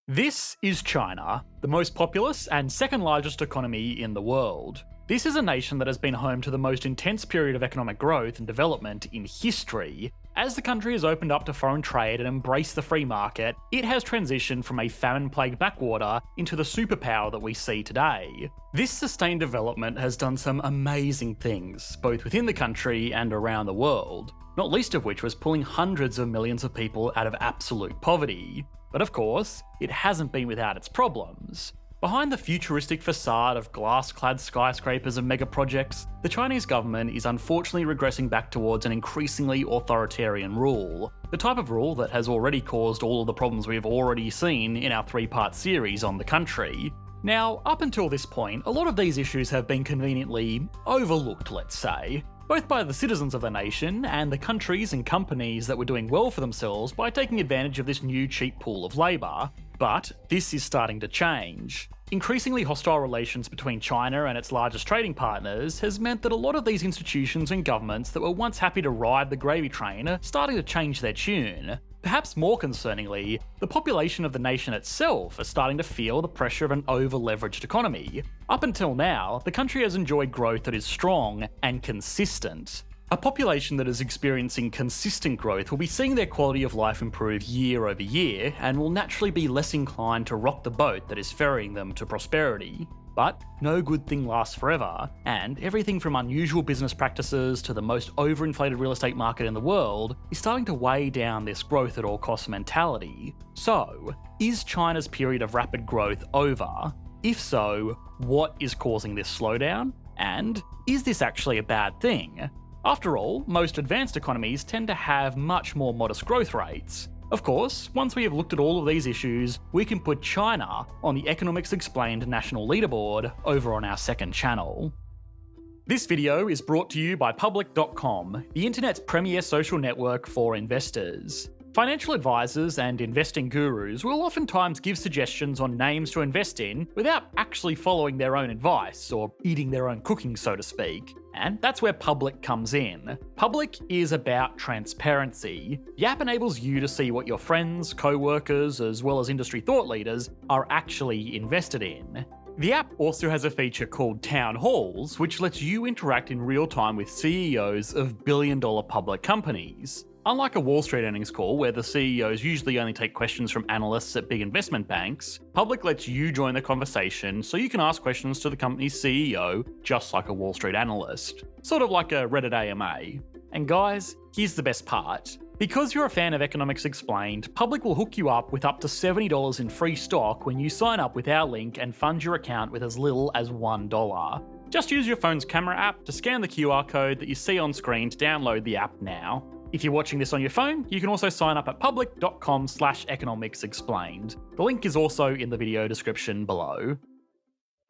This is China, the most populous and second largest economy in the world. This is a nation that has been home to the most intense period of economic growth and development in history. As the country has opened up to foreign trade and embraced the free market, it has transitioned from a famine-plagued backwater into the superpower that we see today. This sustained development has done some amazing things, both within the country and around the world, not least of which was pulling hundreds of millions of people out of absolute poverty. But of course, it hasn't been without its problems. Behind the futuristic facade of glass-clad skyscrapers and mega projects, the Chinese government is unfortunately regressing back towards an increasingly authoritarian rule. The type of rule that has already caused all of the problems we've already seen in our three-part series on the country. Now, up until this point, a lot of these issues have been conveniently overlooked, let's say, both by the citizens of the nation and the countries and companies that were doing well for themselves by taking advantage of this new cheap pool of labour. But this is starting to change. Increasingly hostile relations between China and its largest trading partners has meant that a lot of these institutions and governments that were once happy to ride the gravy train are starting to change their tune. Perhaps more concerningly, the population of the nation itself is starting to feel the pressure of an over-leveraged economy. Up until now, the country has enjoyed growth that is strong and consistent. A population that is experiencing consistent growth will be seeing their quality of life improve year over year, and will naturally be less inclined to rock the boat that is ferrying them to prosperity. But no good thing lasts forever, and everything from unusual business practices to the most overinflated real estate market in the world is starting to weigh down this growth at all costs mentality. So, is China's period of rapid growth over? If so, what is causing this slowdown? And is this actually a bad thing? After all, most advanced economies tend to have much more modest growth rates. Of course, once we have looked at all of these issues, we can put China on the Economics Explained national leaderboard over on our second channel. This video is brought to you by Public.com, the internet's premier social network for investors. Financial advisors and investing gurus will oftentimes give suggestions on names to invest in without actually following their own advice or eating their own cooking, so to speak. And that's where Public comes in. Public is about transparency. The app enables you to see what your friends, co-workers, as well as industry thought leaders are actually invested in. The app also has a feature called Town Halls, which lets you interact in real time with CEOs of billion-dollar public companies. Unlike a Wall Street earnings call where the CEOs usually only take questions from analysts at big investment banks, Public lets you join the conversation so you can ask questions to the company's CEO just like a Wall Street analyst. Sort of like a Reddit AMA. And guys, here's the best part. Because you're a fan of Economics Explained, Public will hook you up with up to $70 in free stock when you sign up with our link and fund your account with as little as $1. Just use your phone's camera app to scan the QR code that you see on screen to download the app now. If you're watching this on your phone, you can also sign up at public.com/economicsexplained. The link is also in the video description below.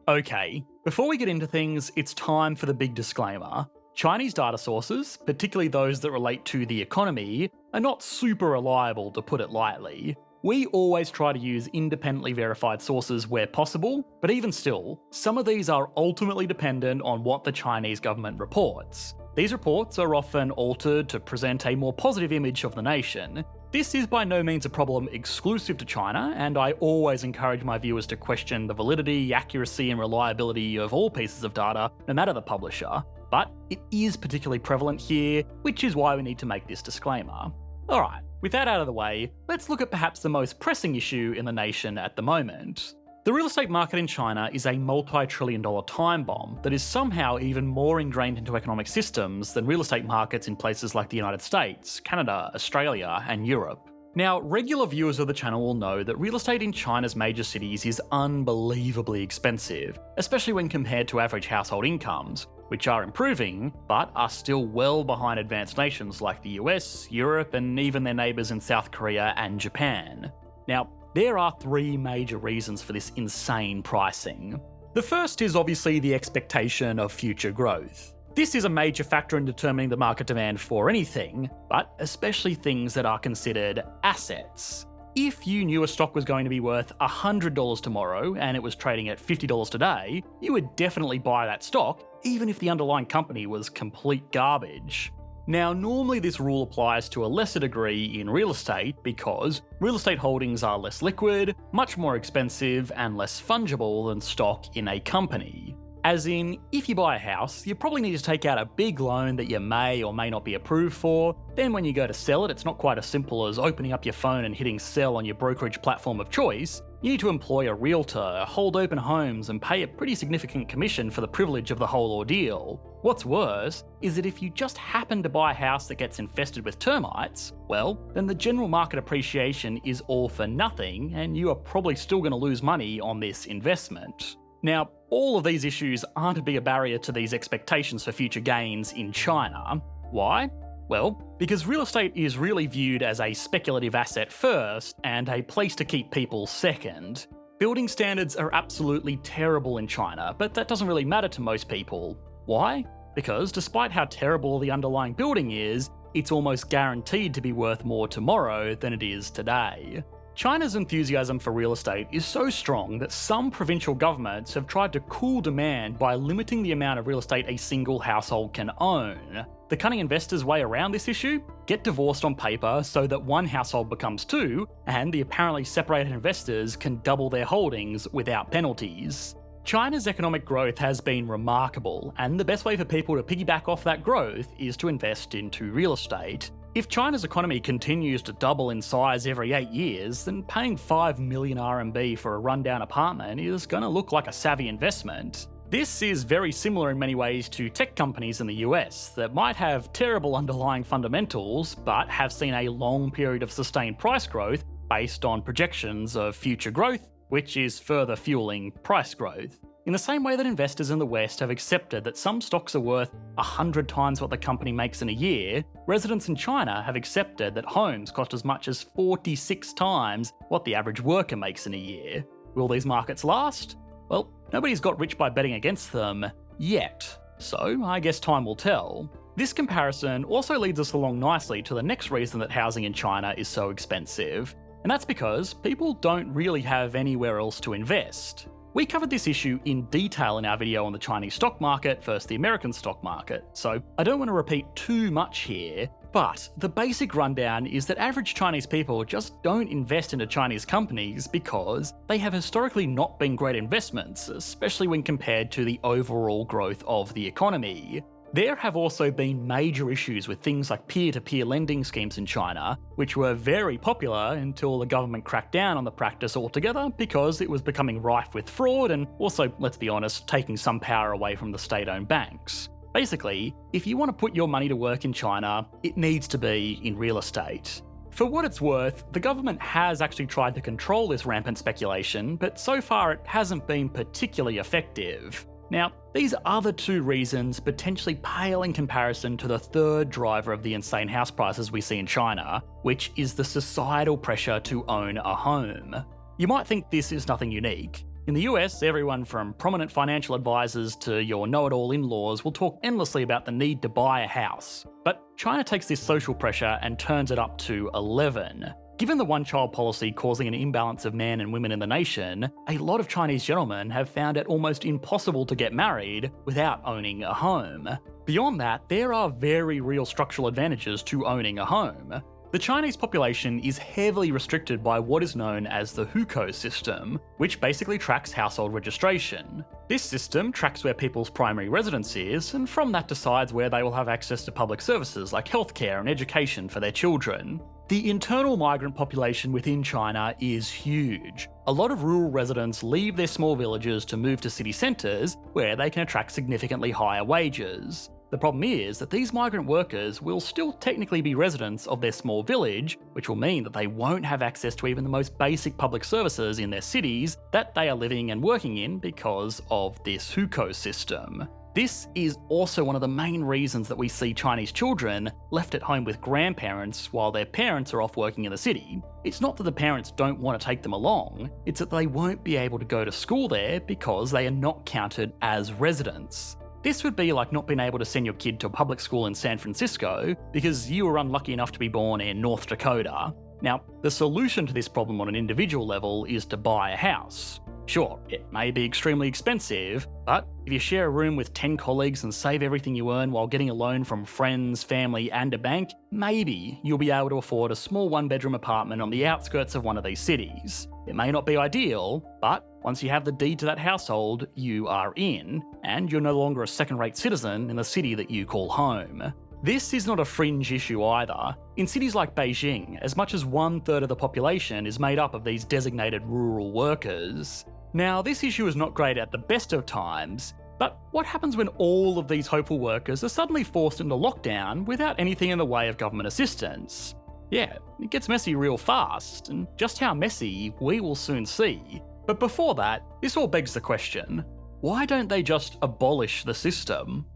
Okay, before we get into things, it's time for the big disclaimer. Chinese data sources, particularly those that relate to the economy, are not super reliable, to put it lightly. We always try to use independently verified sources where possible, but even still, some of these are ultimately dependent on what the Chinese government reports. These reports are often altered to present a more positive image of the nation. This is by no means a problem exclusive to China, and I always encourage my viewers to question the validity, accuracy, and reliability of all pieces of data, no matter the publisher. But it is particularly prevalent here, which is why we need to make this disclaimer. Alright, with that out of the way, let's look at perhaps the most pressing issue in the nation at the moment. The real estate market in China is a multi-trillion-dollar time bomb that is somehow even more ingrained into economic systems than real estate markets in places like the United States, Canada, Australia, and Europe. Now, regular viewers of the channel will know that real estate in China's major cities is unbelievably expensive, especially when compared to average household incomes, which are improving, but are still well behind advanced nations like the US, Europe, and even their neighbours in South Korea and Japan. Now, there are three major reasons for this insane pricing. The first is obviously the expectation of future growth. This is a major factor in determining the market demand for anything, but especially things that are considered assets. If you knew a stock was going to be worth $100 tomorrow and it was trading at $50 today, you would definitely buy that stock, even if the underlying company was complete garbage. Now, normally this rule applies to a lesser degree in real estate because real estate holdings are less liquid, much more expensive, and less fungible than stock in a company. As in, if you buy a house, you probably need to take out a big loan that you may or may not be approved for. Then when you go to sell it, it's not quite as simple as opening up your phone and hitting sell on your brokerage platform of choice. You need to employ a realtor, hold open homes, and pay a pretty significant commission for the privilege of the whole ordeal. What's worse is that if you just happen to buy a house that gets infested with termites, well, then the general market appreciation is all for nothing, and you are probably still going to lose money on this investment. Now, all of these issues aren't to be a barrier to these expectations for future gains in China. Why? Well, because real estate is really viewed as a speculative asset first and a place to keep people second. Building standards are absolutely terrible in China, but that doesn't really matter to most people. Why? Because despite how terrible the underlying building is, it's almost guaranteed to be worth more tomorrow than it is today. China's enthusiasm for real estate is so strong that some provincial governments have tried to cool demand by limiting the amount of real estate a single household can own. The cunning investors' way around this issue? Get divorced on paper so that one household becomes two, and the apparently separated investors can double their holdings without penalties. China's economic growth has been remarkable, and the best way for people to piggyback off that growth is to invest into real estate. If China's economy continues to double in size every 8 years, then paying 5 million RMB for a rundown apartment is going to look like a savvy investment. This is very similar in many ways to tech companies in the US that might have terrible underlying fundamentals but have seen a long period of sustained price growth based on projections of future growth, which is further fueling price growth. In the same way that investors in the West have accepted that some stocks are worth 100 times what the company makes in a year, residents in China have accepted that homes cost as much as 46 times what the average worker makes in a year. Will these markets last? Well, nobody's got rich by betting against them yet, so I guess time will tell. This comparison also leads us along nicely to the next reason that housing in China is so expensive, and that's because people don't really have anywhere else to invest. We covered this issue in detail in our video on the Chinese stock market versus the American stock market, so I don't want to repeat too much here, but the basic rundown is that average Chinese people just don't invest into Chinese companies because they have historically not been great investments, especially when compared to the overall growth of the economy. There have also been major issues with things like peer-to-peer lending schemes in China, which were very popular until the government cracked down on the practice altogether because it was becoming rife with fraud and also, let's be honest, taking some power away from the state-owned banks. Basically, if you want to put your money to work in China, it needs to be in real estate. For what it's worth, the government has actually tried to control this rampant speculation, but so far it hasn't been particularly effective. Now, these other two reasons potentially pale in comparison to the third driver of the insane house prices we see in China, which is the societal pressure to own a home. You might think this is nothing unique. In the US, everyone from prominent financial advisors to your know-it-all in-laws will talk endlessly about the need to buy a house. But China takes this social pressure and turns it up to 11. Given the one-child policy causing an imbalance of men and women in the nation, a lot of Chinese gentlemen have found it almost impossible to get married without owning a home. Beyond that, there are very real structural advantages to owning a home. The Chinese population is heavily restricted by what is known as the hukou system, which basically tracks household registration. This system tracks where people's primary residence is, and from that decides where they will have access to public services like healthcare and education for their children. The internal migrant population within China is huge. A lot of rural residents leave their small villages to move to city centres, where they can attract significantly higher wages. The problem is that these migrant workers will still technically be residents of their small village, which will mean that they won't have access to even the most basic public services in their cities that they are living and working in because of this hukou system. This is also one of the main reasons that we see Chinese children left at home with grandparents while their parents are off working in the city. It's not that the parents don't want to take them along, it's that they won't be able to go to school there because they are not counted as residents. This would be like not being able to send your kid to a public school in San Francisco because you were unlucky enough to be born in North Dakota. Now, the solution to this problem on an individual level is to buy a house. Sure, it may be extremely expensive, But if you share a room with 10 colleagues and save everything you earn while getting a loan from friends, family and a bank, maybe you'll be able to afford a small one-bedroom apartment on the outskirts of one of these cities. It may not be ideal, but once you have the deed to that household, you are in, and you're no longer a second-rate citizen in the city that you call home. This is not a fringe issue either. In cities like Beijing, as much as 1/3 of the population is made up of these designated rural workers. Now, this issue is not great at the best of times, but what happens when all of these hopeful workers are suddenly forced into lockdown without anything in the way of government assistance? Yeah, it gets messy real fast, and just how messy we will soon see. But before that, this all begs the question, why don't they just abolish the system?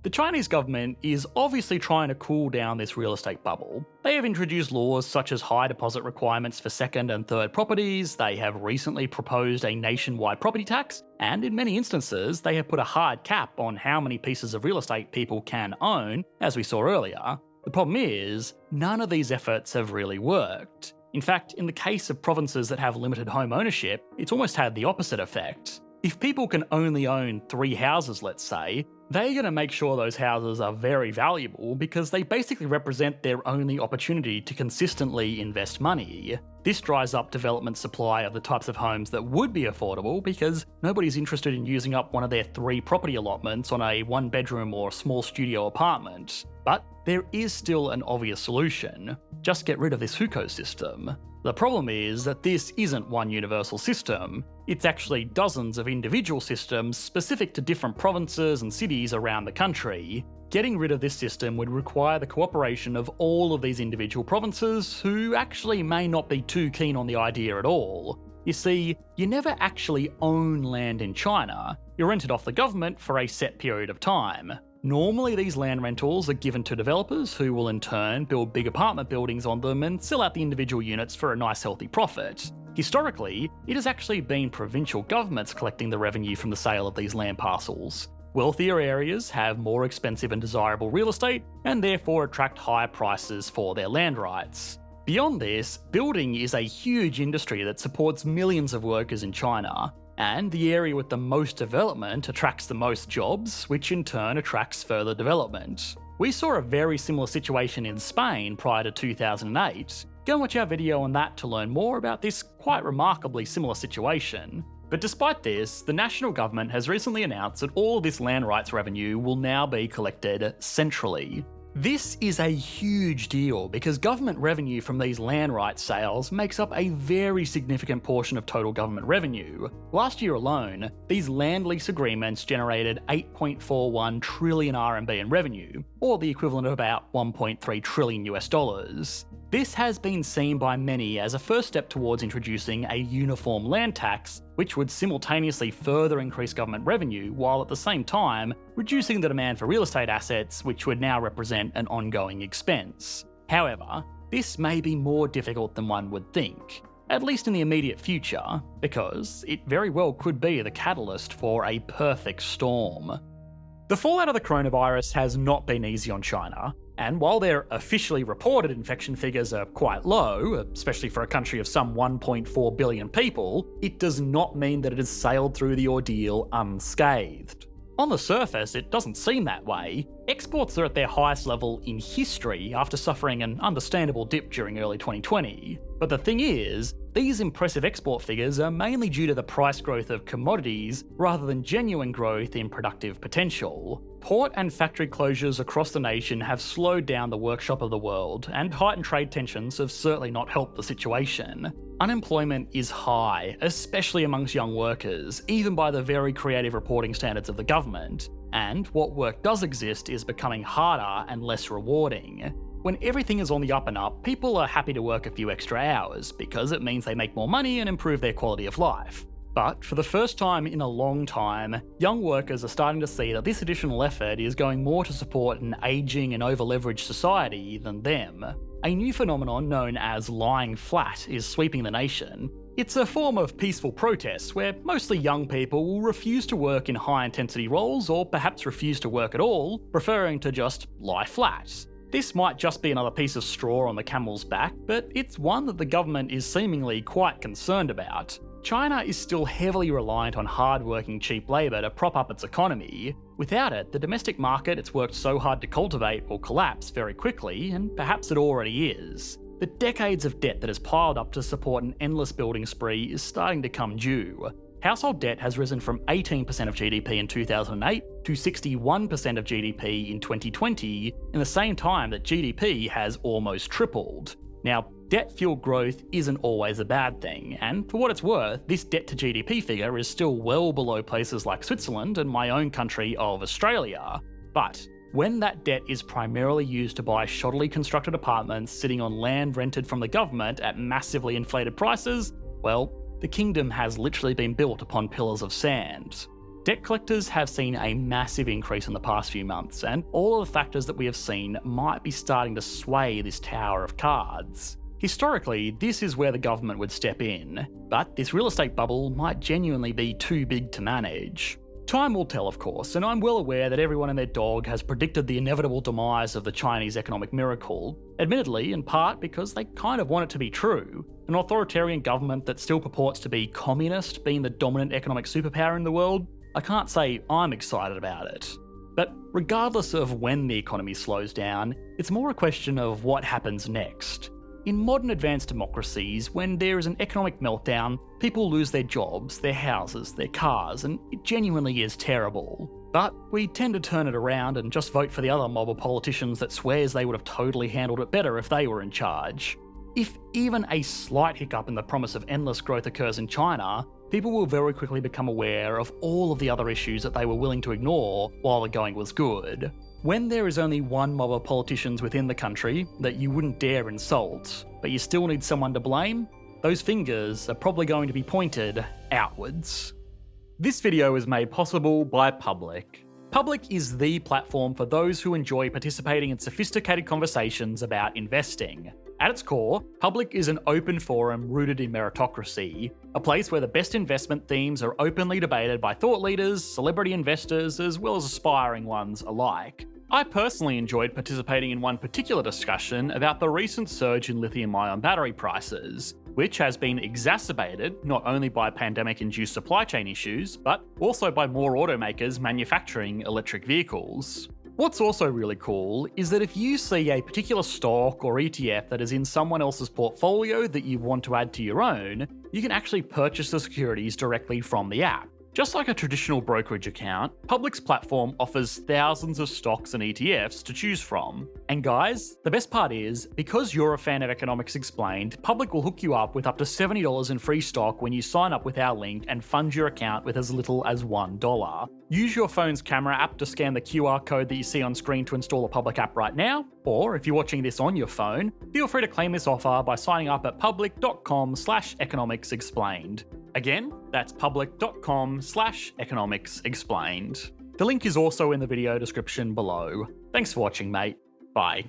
The Chinese government is obviously trying to cool down this real estate bubble. They have introduced laws such as high deposit requirements for second and third properties, they have recently proposed a nationwide property tax, and in many instances they have put a hard cap on how many pieces of real estate people can own, as we saw earlier. The problem is, none of these efforts have really worked. In fact, in the case of provinces that have limited home ownership, it's almost had the opposite effect. If people can only own 3 houses, let's say, they're going to make sure those houses are very valuable because they basically represent their only opportunity to consistently invest money. This dries up development supply of the types of homes that would be affordable because nobody's interested in using up one of their 3 property allotments on a 1-bedroom or small studio apartment. But there is still an obvious solution. Just get rid of this hukou system. The problem is that this isn't one universal system, it's actually dozens of individual systems specific to different provinces and cities around the country. Getting rid of this system would require the cooperation of all of these individual provinces who actually may not be too keen on the idea at all. You see, you never actually own land in China, you're rented off the government for a set period of time. Normally these land rentals are given to developers who will in turn build big apartment buildings on them and sell out the individual units for a nice healthy profit. Historically, it has actually been provincial governments collecting the revenue from the sale of these land parcels. Wealthier areas have more expensive and desirable real estate and therefore attract higher prices for their land rights. Beyond this, building is a huge industry that supports millions of workers in China. And the area with the most development attracts the most jobs, which in turn attracts further development. We saw a very similar situation in Spain prior to 2008. Go and watch our video on that to learn more about this quite remarkably similar situation. But despite this, the national government has recently announced that all of this land rights revenue will now be collected centrally. This is a huge deal because government revenue from these land rights sales makes up a very significant portion of total government revenue. Last year alone, these land lease agreements generated 8.41 trillion RMB in revenue, or the equivalent of about 1.3 trillion US dollars. This has been seen by many as a first step towards introducing a uniform land tax, which would simultaneously further increase government revenue while at the same time reducing the demand for real estate assets, which would now represent an ongoing expense. However, this may be more difficult than one would think, at least in the immediate future, because it very well could be the catalyst for a perfect storm. The fallout of the coronavirus has not been easy on China, and while their officially reported infection figures are quite low, especially for a country of some 1.4 billion people, it does not mean that it has sailed through the ordeal unscathed. On the surface, it doesn't seem that way. Exports are at their highest level in history after suffering an understandable dip during early 2020. But the thing is, these impressive export figures are mainly due to the price growth of commodities rather than genuine growth in productive potential. Port and factory closures across the nation have slowed down the workshop of the world, and heightened trade tensions have certainly not helped the situation. Unemployment is high, especially amongst young workers, even by the very creative reporting standards of the government. And what work does exist is becoming harder and less rewarding. When everything is on the up and up, people are happy to work a few extra hours, because it means they make more money and improve their quality of life. But for the first time in a long time, young workers are starting to see that this additional effort is going more to support an ageing and over-leveraged society than them. A new phenomenon known as lying flat is sweeping the nation. It's a form of peaceful protest where mostly young people will refuse to work in high-intensity roles or perhaps refuse to work at all, preferring to just lie flat. This might just be another piece of straw on the camel's back, but it's one that the government is seemingly quite concerned about. China is still heavily reliant on hard-working cheap labour to prop up its economy. Without it, the domestic market it's worked so hard to cultivate will collapse very quickly, and perhaps it already is. The decades of debt that has piled up to support an endless building spree is starting to come due. Household debt has risen from 18% of GDP in 2008 to 61% of GDP in 2020, in the same time that GDP has almost tripled. Now, debt-fueled growth isn't always a bad thing, and for what it's worth, this debt-to-GDP figure is still well below places like Switzerland and my own country of Australia. But when that debt is primarily used to buy shoddily constructed apartments sitting on land rented from the government at massively inflated prices, well, the kingdom has literally been built upon pillars of sand. Debt collectors have seen a massive increase in the past few months, and all of the factors that we have seen might be starting to sway this tower of cards. Historically, this is where the government would step in, but this real estate bubble might genuinely be too big to manage. Time will tell, of course, and I'm well aware that everyone and their dog has predicted the inevitable demise of the Chinese economic miracle, admittedly in part because they kind of want it to be true. An authoritarian government that still purports to be communist being the dominant economic superpower in the world, I can't say I'm excited about it. But regardless of when the economy slows down, it's more a question of what happens next. In modern advanced democracies, when there is an economic meltdown, people lose their jobs, their houses, their cars, and it genuinely is terrible. But we tend to turn it around and just vote for the other mob of politicians that swears they would have totally handled it better if they were in charge. If even a slight hiccup in the promise of endless growth occurs in China, people will very quickly become aware of all of the other issues that they were willing to ignore while the going was good. When there is only one mob of politicians within the country that you wouldn't dare insult, but you still need someone to blame, those fingers are probably going to be pointed outwards. This video is made possible by Public. Public is the platform for those who enjoy participating in sophisticated conversations about investing. At its core, Public is an open forum rooted in meritocracy, a place where the best investment themes are openly debated by thought leaders, celebrity investors, as well as aspiring ones alike. I personally enjoyed participating in one particular discussion about the recent surge in lithium-ion battery prices, which has been exacerbated not only by pandemic-induced supply chain issues, but also by more automakers manufacturing electric vehicles. What's also really cool is that if you see a particular stock or ETF that is in someone else's portfolio that you want to add to your own, you can actually purchase the securities directly from the app. Just like a traditional brokerage account, Public's platform offers thousands of stocks and ETFs to choose from. And guys, the best part is, because you're a fan of Economics Explained, Public will hook you up with up to $70 in free stock when you sign up with our link and fund your account with as little as $1. Use your phone's camera app to scan the QR code that you see on screen to install the Public app right now, or if you're watching this on your phone, feel free to claim this offer by signing up at public.com/economicsexplained. Again, that's public.com/economicsexplained. The link is also in the video description below. Thanks for watching, mate. Bye.